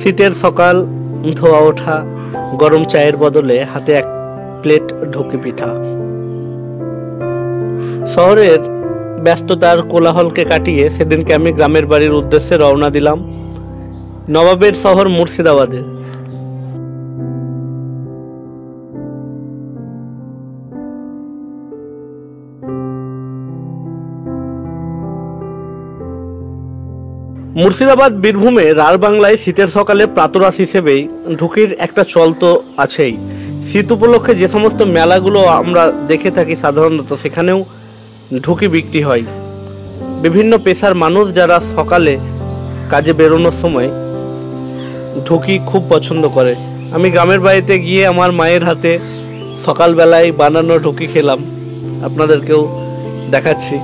শীতের সকাল, ধোয়া ওঠা গরম চায়ের বদলে হাতে এক প্লেট ঢুকি পিঠা। শহরের ব্যস্ততার কোলাহলকে কাটিয়ে সেদিনকে আমি গ্রামের বাড়ির উদ্দেশ্যে রওনা দিলাম, নবাবের শহর মুর্শিদাবাদে। মুর্শিদাবাদ বীরভূমে রার বাংলায় শীতের সকালে প্রাতরাশ হিসেবেই ঢুকির একটা চল তো আছেই। শীত উপলক্ষে যে সমস্ত মেলাগুলো আমরা দেখে থাকি সাধারণত, সেখানেও ঢুকি বিক্রি হয়। বিভিন্ন পেশার মানুষ যারা সকালে কাজে বেরোনোর সময় ঢুকি খুব পছন্দ করে। আমি গ্রামের বাড়িতে গিয়ে আমার মায়ের হাতে সকালবেলায় বানানো ঢুকি খেলাম, আপনাদেরকেও দেখাচ্ছি।